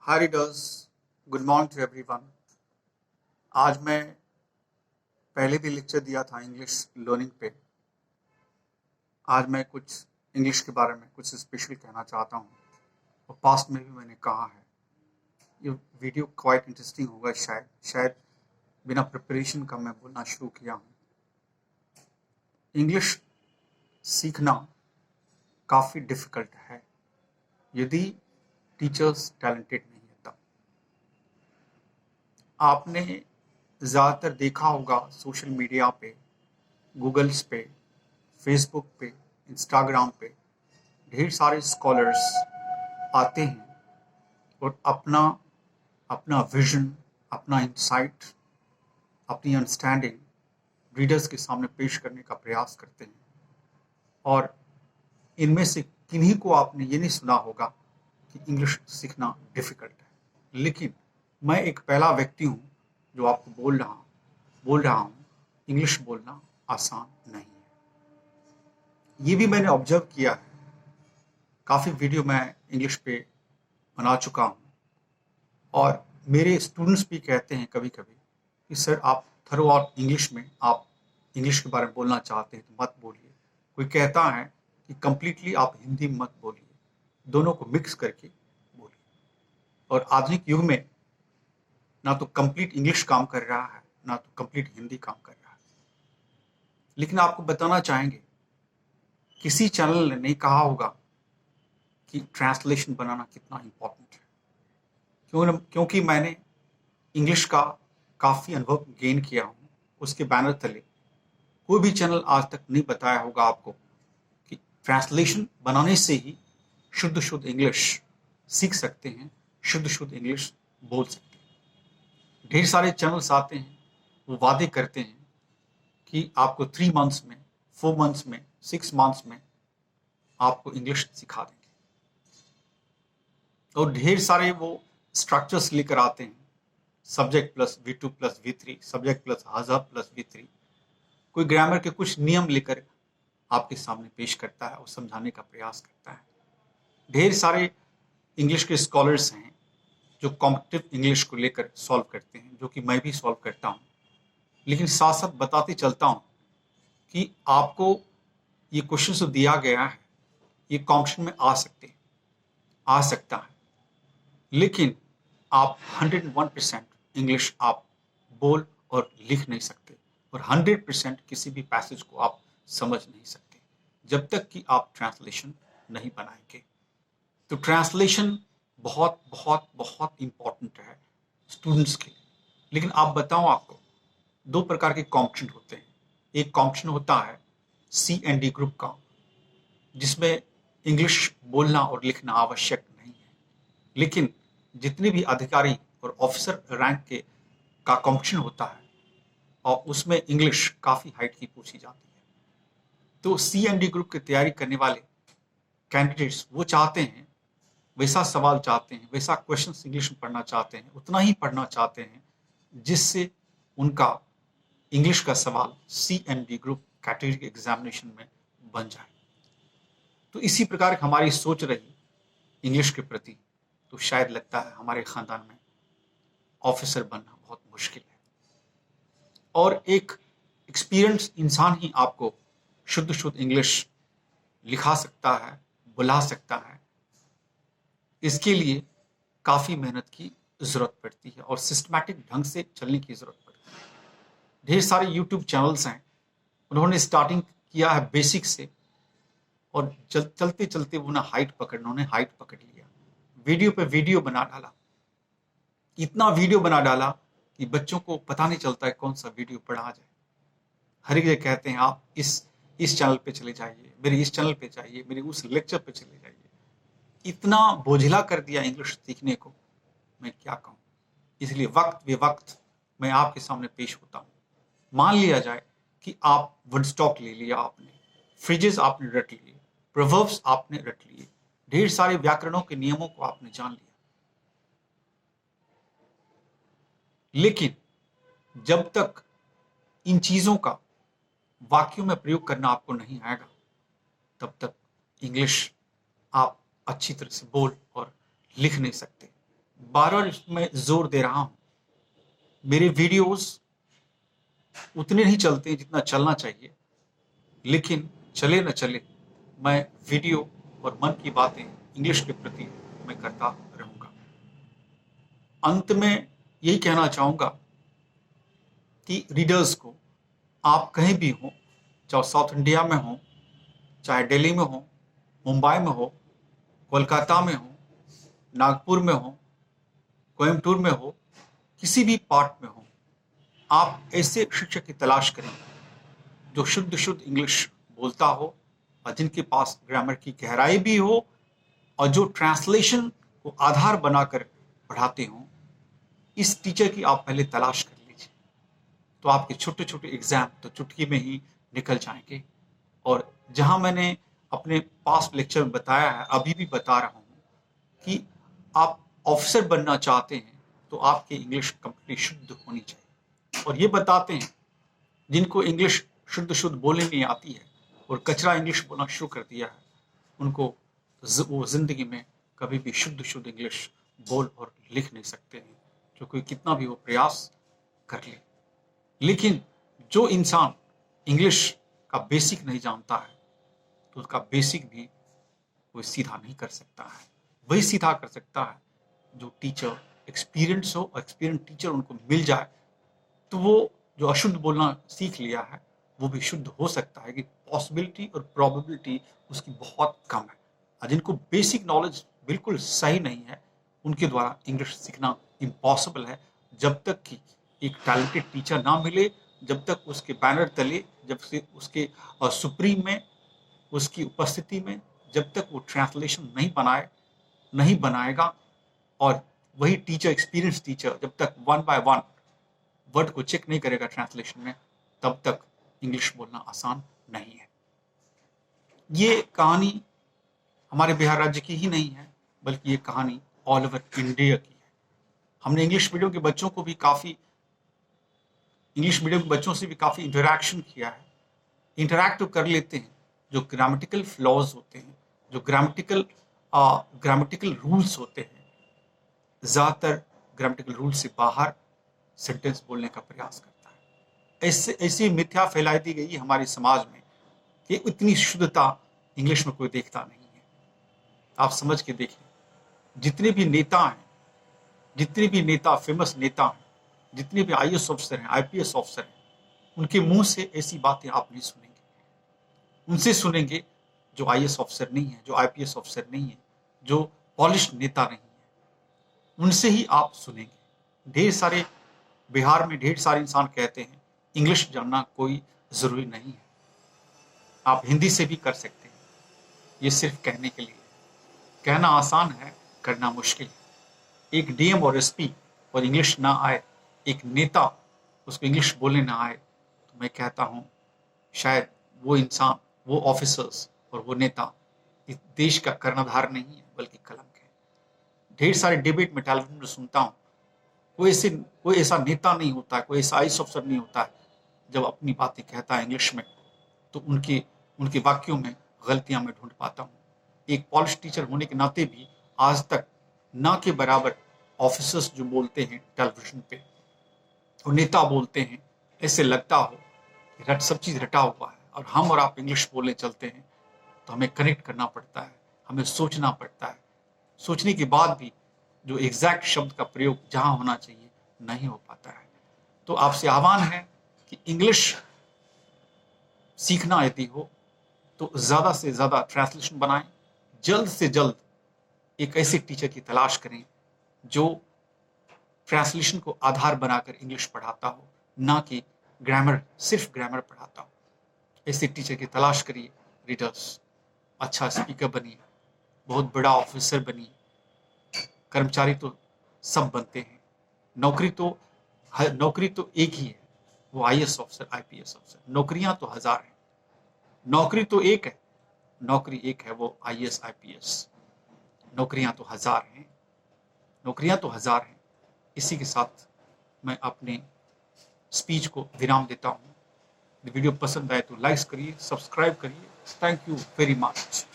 Hi readers, good morning to everyone. आज मैं पहले भी लेक्चर दिया था इंग्लिश लर्निंग पे। आज मैं कुछ इंग्लिश के बारे में कुछ स्पेशल कहना चाहता हूँ और पास्ट में भी मैंने कहा है। ये वीडियो क्वाइट इंटरेस्टिंग होगा। शायद बिना प्रिपरेशन का मैं बोलना शुरू किया हूँ। इंग्लिश सीखना काफ़ी डिफ़िकल्ट है यदि टीचर्स टैलेंटेड नहीं है तब। आपने ज़्यादातर देखा होगा सोशल मीडिया पे, गूगल्स पे, फेसबुक पे, इंस्टाग्राम पे ढेर सारे स्कॉलर्स आते हैं और अपना अपना विजन, अपना इंसाइट, अपनी अंडरस्टैंडिंग रीडर्स के सामने पेश करने का प्रयास करते हैं। और इनमें से किन्हीं को आपने ये नहीं सुना होगा कि इंग्लिश सीखना डिफ़िकल्ट है। लेकिन मैं एक पहला व्यक्ति हूँ जो आपको बोल रहा हूँ इंग्लिश बोलना आसान नहीं है। ये भी मैंने ऑब्जर्व किया है। काफ़ी वीडियो मैं इंग्लिश पे बना चुका हूँ और मेरे स्टूडेंट्स भी कहते हैं कभी कभी कि सर आप थरो और इंग्लिश में आप इंग्लिश के बारे में बोलना चाहते हैं तो मत बोलिए। कोई कहता है कि कम्प्लीटली आप हिंदी मत बोलिए, दोनों को मिक्स करके बोलिए। और आधुनिक युग में ना तो कंप्लीट इंग्लिश काम कर रहा है, ना तो कंप्लीट हिंदी काम कर रहा है। लेकिन आपको बताना चाहेंगे, किसी चैनल ने नहीं कहा होगा कि ट्रांसलेशन बनाना कितना इम्पोर्टेंट है। क्योंकि मैंने इंग्लिश का काफ़ी अनुभव गेन किया हूँ, उसके बैनर तले कोई भी चैनल आज तक नहीं बताया होगा आपको कि ट्रांसलेशन बनाने से ही शुद्ध इंग्लिश सीख सकते हैं, शुद्ध इंग्लिश बोल सकते हैं। ढेर सारे चैनल्स आते हैं, वो वादे करते हैं कि आपको 3 मंथ्स में, 4 मंथ्स में, 6 मंथ्स में आपको इंग्लिश सिखा देंगे। और ढेर सारे वो स्ट्रक्चर्स लेकर आते हैं, subject plus V2 plus V3, subject plus has been plus V3। कोई ग्रामर के कुछ नियम लेकर आपके सामने पेश करता है और समझाने का प्रयास करता है। ढेर सारे इंग्लिश के स्कॉलर्स हैं जो कॉम्पिटिटिव इंग्लिश को लेकर सॉल्व करते हैं, जो कि मैं भी सॉल्व करता हूँ। लेकिन साथ साथ बताते चलता हूँ कि आपको ये क्वेश्चन जो दिया गया है ये कॉम्पिटिशन में आ सकता है, लेकिन आप 101% इंग्लिश आप बोल और लिख नहीं सकते और 100% किसी भी पैसेज को आप समझ नहीं सकते जब तक कि आप ट्रांसलेशन नहीं बनाएंगे। तो ट्रांसलेशन बहुत बहुत बहुत इम्पॉर्टेंट है स्टूडेंट्स के लिए। लेकिन आप बताऊं, आपको 2 प्रकार के कॉम्पिटिशन होते हैं। एक कॉम्पिटिशन होता है C&D ग्रुप का, जिसमें इंग्लिश बोलना और लिखना आवश्यक नहीं है, लेकिन जितने भी अधिकारी और ऑफिसर रैंक के का कॉम्पिटिशन होता है और उसमें इंग्लिश काफ़ी हाइट की पूछी जाती है। तो C&D ग्रुप की तैयारी करने वाले कैंडिडेट्स वो चाहते हैं, वैसा सवाल चाहते हैं, वैसा क्वेश्चन इंग्लिश में पढ़ना चाहते हैं, उतना ही पढ़ना चाहते हैं जिससे उनका इंग्लिश का सवाल C&D ग्रुप कैटेगरी एग्जामिनेशन में बन जाए। तो इसी प्रकार हमारी सोच रही इंग्लिश के प्रति, तो शायद लगता है हमारे खानदान में ऑफिसर बनना बहुत मुश्किल है। और एक एक्सपीरियंस इंसान ही आपको शुद्ध इंग्लिश लिखा सकता है, बुला सकता है। इसके लिए काफ़ी मेहनत की ज़रूरत पड़ती है और सिस्टमैटिक ढंग से चलने की ज़रूरत पड़ती है। ढेर सारे यूट्यूब चैनल्स हैं, उन्होंने स्टार्टिंग किया है बेसिक से और चलते चलते उन्होंने हाइट पकड़ लिया। वीडियो पे वीडियो बना डाला, इतना वीडियो बना डाला कि बच्चों को पता नहीं चलता है कौन सा वीडियो पढ़ा जाए। हर एक कहते हैं आप इस चैनल पे चले जाइए, मेरे इस चैनल पे जाइए, मेरे उस लेक्चर पे चले जाइए। इतना बोझिला कर दिया इंग्लिश सीखने को, मैं क्या कहूँ। इसलिए वक्त बेवक्त मैं आपके सामने पेश होता हूँ। मान लिया जाए कि आप वुडस्टॉक ले लिया आपने, फ्रिजेस आपने रट लिए, प्रोवर्ब्स आपने रट लिए, ढेर सारे व्याकरणों के नियमों को आपने जान लिया, लेकिन जब तक इन चीज़ों का वाक्यों में प्रयोग करना आपको नहीं आएगा तब तक इंग्लिश आप अच्छी तरह से बोल और लिख नहीं सकते। बार बार मैं जोर दे रहा हूं, मेरे वीडियोस उतने नहीं चलते जितना चलना चाहिए, लेकिन चले न चले, मैं वीडियो और मन की बातें इंग्लिश के प्रति मैं करता रहूंगा। अंत में यही कहना चाहूंगा कि रीडर्स को, आप कहीं भी हो, चाहे साउथ इंडिया में हो, चाहे दिल्ली में हो, मुंबई में हो, कोलकाता में हो, नागपुर में हो, कोयम्बटूर में हो, किसी भी पार्ट में हो, आप ऐसे शिक्षक की तलाश करें जो शुद्ध शुद्ध इंग्लिश बोलता हो और जिनके पास ग्रामर की गहराई भी हो और जो ट्रांसलेशन को आधार बनाकर पढ़ाते हो। इस टीचर की आप पहले तलाश कर लीजिए, तो आपके छोटे छोटे एग्जाम तो चुटकी में ही निकल जाएंगे। और जहां मैंने अपने पास्ट लेक्चर में बताया है, अभी भी बता रहा हूं कि आप ऑफिसर बनना चाहते हैं तो आपकी इंग्लिश कंप्लीट शुद्ध होनी चाहिए। और ये बताते हैं जिनको इंग्लिश शुद्ध शुद्ध बोलने नहीं आती है और कचरा इंग्लिश बोलना शुरू कर दिया है, उनको वो जिंदगी में कभी भी शुद्ध शुद्ध इंग्लिश बोल और लिख नहीं सकते हैं, जो कोई कितना भी वो प्रयास कर ले। लेकिन जो इंसान इंग्लिश का बेसिक नहीं जानता है, तो उसका बेसिक भी कोई सीधा नहीं कर सकता है। वही सीधा कर सकता है जो टीचर एक्सपीरियंस हो, और एक्सपीरियंस टीचर उनको मिल जाए तो वो जो अशुद्ध बोलना सीख लिया है वो भी शुद्ध हो सकता है। कि पॉसिबिलिटी और प्रोबेबिलिटी उसकी बहुत कम है। और जिनको बेसिक नॉलेज बिल्कुल सही नहीं है, उनके द्वारा इंग्लिश सीखना इम्पॉसिबल है, जब तक कि एक टैलेंटेड टीचर ना मिले, जब तक उसके बैनर तले, जब से उसके सुप्रीम में, उसकी उपस्थिति में, जब तक वो ट्रांसलेशन नहीं बनाएगा। और वही टीचर, एक्सपीरियंस टीचर, जब तक वन बाय वन वर्ड को चेक नहीं करेगा ट्रांसलेशन में, तब तक इंग्लिश बोलना आसान नहीं है। ये कहानी हमारे बिहार राज्य की ही नहीं है, बल्कि ये कहानी ऑल ओवर इंडिया की है। हमने इंग्लिश मीडियम के बच्चों से भी काफ़ी इंटरेक्शन किया है। इंटरैक्ट तो कर लेते हैं, जो ग्रामेटिकल फ्लॉज होते हैं, जो ग्रामेटिकल रूल्स होते हैं, ज़्यादातर ग्रामेटिकल रूल से बाहर सेंटेंस बोलने का प्रयास करता है। ऐसी मिथ्या फैलाई दी गई है हमारे समाज में कि इतनी शुद्धता इंग्लिश में कोई देखता नहीं है। आप समझ के देखिए, जितने भी नेता फेमस नेता हैं, जितने भी IAS ऑफिसर हैं, IPS ऑफिसर हैं, उनके मुंह से ऐसी बातें आप नहीं सुनेंगे। उनसे सुनेंगे जो IAS ऑफिसर नहीं है, जो IPS ऑफिसर नहीं है, जो पॉलिश नेता नहीं है, उनसे ही आप सुनेंगे। बिहार में ढेर सारे इंसान कहते हैं इंग्लिश जानना कोई जरूरी नहीं है, आप हिंदी से भी कर सकते हैं। ये सिर्फ कहने के लिए, कहना आसान है, करना मुश्किल है। एक DM और SP और इंग्लिश ना आए, एक नेता उसको इंग्लिश बोलने ना आए, तो मैं कहता हूं शायद वो इंसान, वो ऑफिसर्स और वो नेता इस देश का कर्णधार नहीं है, बल्कि कलंक है। ढेर सारे डिबेट में टेलीविजन में सुनता हूं, कोई ऐसा नेता नहीं होता है, कोई ऐसा IAS ऑफिसर नहीं होता है, जब अपनी बातें कहता है इंग्लिश में तो उनके वाक्यों में गलतियां मैं ढूंढ पाता हूँ। एक पॉलिश टीचर होने के नाते भी आज तक ना के बराबर ऑफिसर्स जो बोलते हैं टेलीविजन पे और नेता बोलते हैं, ऐसे लगता हो कि सब चीज रटा हुआ है। और हम और आप इंग्लिश बोलने चलते हैं तो हमें कनेक्ट करना पड़ता है, हमें सोचना पड़ता है। सोचने के बाद भी जो एग्जैक्ट शब्द का प्रयोग जहां होना चाहिए नहीं हो पाता है। तो आपसे आह्वान है कि इंग्लिश सीखना यदि हो तो ज्यादा से ज्यादा ट्रांसलेशन बनाएं, जल्द से जल्द एक ऐसे टीचर की तलाश करें जो ट्रांसलेशन को आधार बनाकर इंग्लिश पढ़ाता हो, ना कि सिर्फ ग्रामर पढ़ाता हो। ऐसे टीचर की तलाश करिए रीडर्स। अच्छा स्पीकर बनिए, बहुत बड़ा ऑफिसर बनिए। कर्मचारी तो सब बनते हैं, नौकरी तो एक ही है, वो IAS ऑफिसर, IPS ऑफिसर। नौकरियां तो हजार हैं, नौकरी तो एक है, वो IAS IPS। नौकरियां तो हजार हैं। इसी के साथ मैं अपने स्पीच को विराम देता हूं। वीडियो पसंद आए तो लाइक करिए, सब्सक्राइब करिए। Thank you very much.